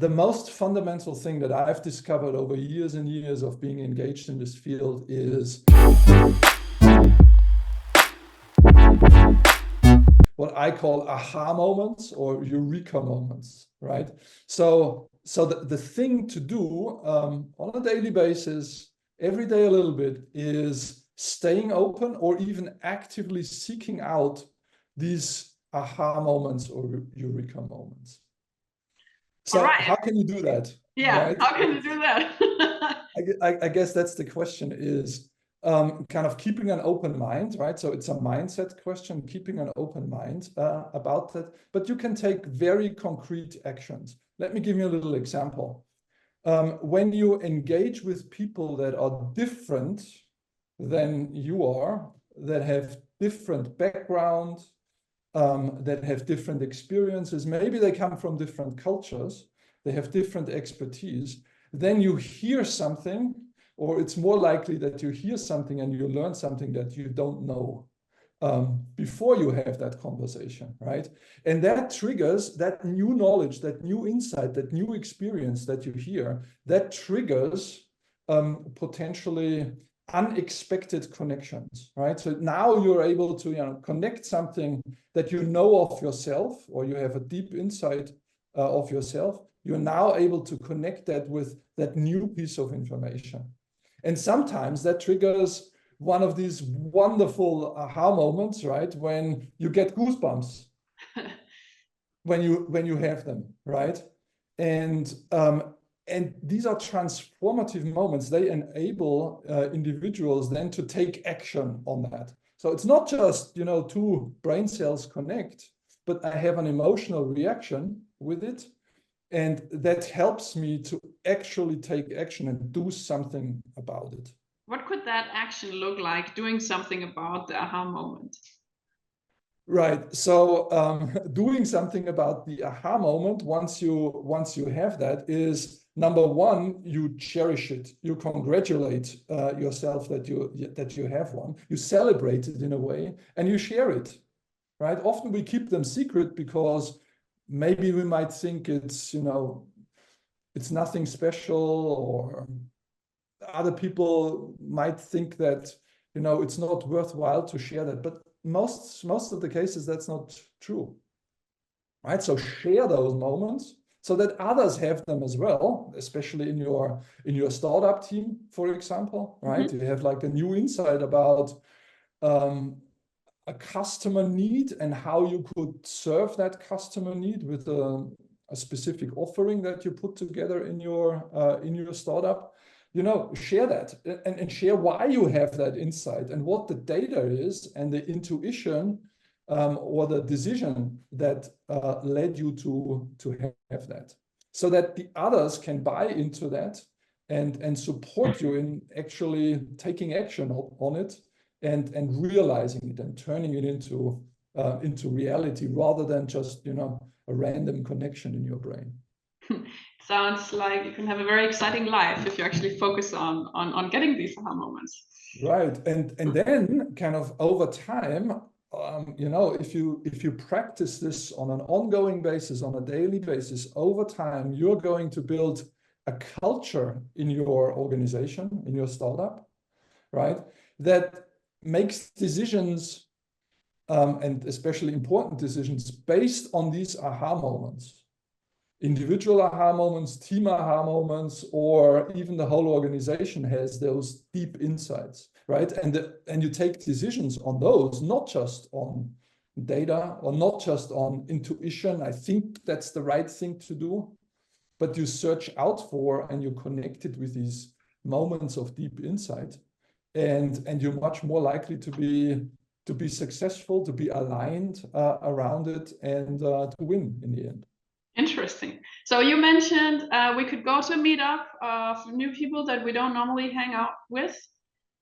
the most fundamental thing that I've discovered over years and years of being engaged in this field is what I call aha moments or eureka moments, right? So the thing to do on a daily basis, every day a little bit, is staying open or even actively seeking out these aha moments or eureka moments. So how can you do that? Yeah, right? How can you do that? I guess that's the question is kind of keeping an open mind, right? So it's a mindset question, keeping an open mind about that. But you can take very concrete actions. Let me give you a little example. When you engage with people that are different than you are, that have different background, that have different experiences, maybe they come from different cultures, they have different expertise, then you hear something, or it's more likely that you hear something and you learn something that you don't know before you have that conversation, right? And that triggers that new knowledge, that new insight, that new experience that you hear, that triggers potentially unexpected connections, right? So now you're able to connect something that you know of yourself, or you have a deep insight of yourself. You're now able to connect that with that new piece of information. And sometimes that triggers one of these wonderful aha moments, right? When you get goosebumps when you have them, right? And these are transformative moments. They enable individuals then to take action on that. So it's not just, two brain cells connect, but I have an emotional reaction with it. And that helps me to actually take action and do something about it. What could that action look like, doing something about the aha moment? Right. So doing something about the aha moment, once you have that, is number one, you cherish it. You congratulate yourself that you have one. You celebrate it in a way, and you share it. Right. Often we keep them secret because maybe we might think it's nothing special, or other people might think that it's not worthwhile to share that. But most of the cases that's not true, right? So share those moments so that others have them as well, especially in your startup team, for example, right? Mm-hmm. You have like a new insight about a customer need and how you could serve that customer need with a specific offering that you put together in your startup. Share that and share why you have that insight and what the data is and the intuition or the decision that led you to have that, so that the others can buy into that and support you in actually taking action on it and realizing it and turning it into reality, rather than just a random connection in your brain. Sounds like you can have a very exciting life if you actually focus on getting these aha moments. Right. And then kind of over time, if you practice this on an ongoing basis, on a daily basis, over time, you're going to build a culture in your organization, in your startup, right? That makes decisions, and especially important decisions, based on these aha moments. Individual aha moments, team aha moments, or even the whole organization has those deep insights, right? And you take decisions on those, not just on data or not just on intuition. I think that's the right thing to do, but you search out for and you connect it with these moments of deep insight, and you're much more likely to be successful, to be aligned around it, and to win in the end. Interesting. So you mentioned we could go to a meetup of new people that we don't normally hang out with.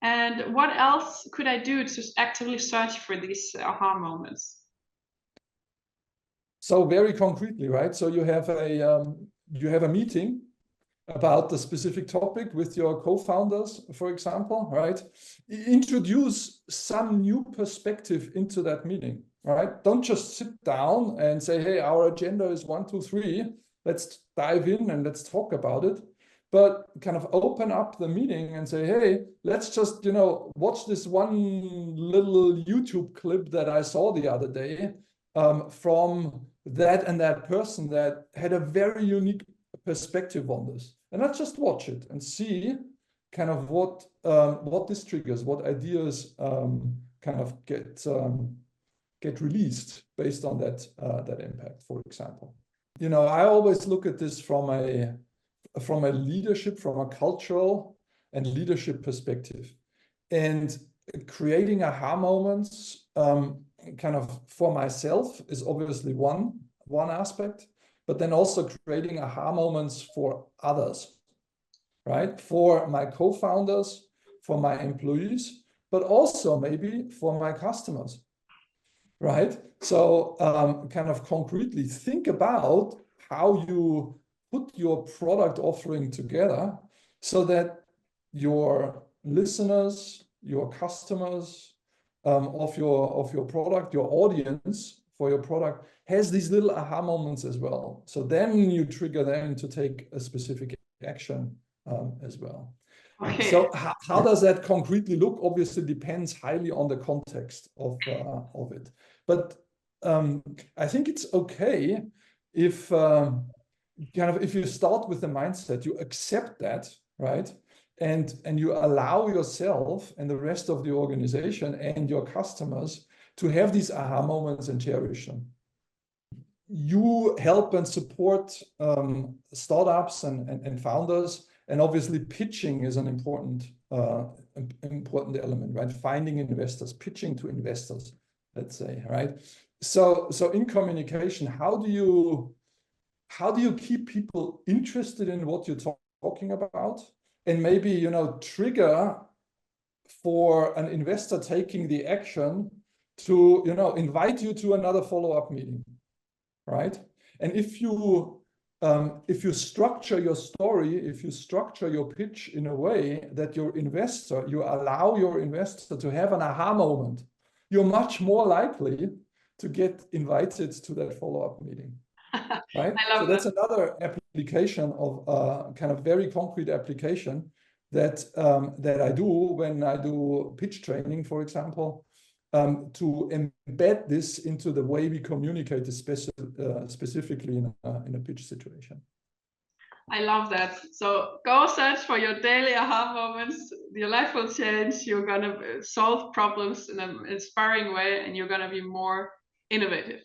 And what else could I do to actively search for these aha moments? So very concretely, right? So you have a meeting about the specific topic with your co-founders, for example, right? Introduce some new perspective into that meeting, right? Don't just sit down and say, hey, our agenda is 1, 2, 3. let's dive in and let's talk about it. But kind of open up the meeting and say, hey, let's just, you know, watch this one little YouTube clip that I saw the other day from that and that person that had a very unique perspective on this. And let's just watch it and see kind of what this triggers, what ideas kind of get released based on that impact, for example. You know, I always look at this from a leadership, from a cultural and leadership perspective. And creating aha moments kind of for myself is obviously one aspect, but then also creating aha moments for others, right? For my co-founders, for my employees, but also maybe for my customers, right? So kind of concretely think about how you put your product offering together so that your listeners, your customers of your product, your audience for your product has these little aha moments as well. So then you trigger them to take a specific action as well. Okay. So how does that concretely look? Obviously depends highly on the context of it. But I think it's okay if if you start with the mindset, you accept that, right? And you allow yourself and the rest of the organization and your customers to have these aha moments and cherish them. You help and support startups and founders, and obviously pitching is an important element, right? Finding investors, pitching to investors, let's say, right? So in communication, how do you keep people interested in what you're talking about, and maybe, you know, trigger for an investor taking the action to, you know, invite you to another follow-up meeting, right? And if you structure your story, if you structure your pitch in a way that you allow your investor to have an aha moment, you're much more likely to get invited to that follow-up meeting. Right? So that's another application of kind of very concrete application that I do when I do pitch training, for example, to embed this into the way we communicate, specifically in a pitch situation. I love that. So go search for your daily aha moments. Your life will change. You're gonna solve problems in an inspiring way, and you're gonna be more innovative.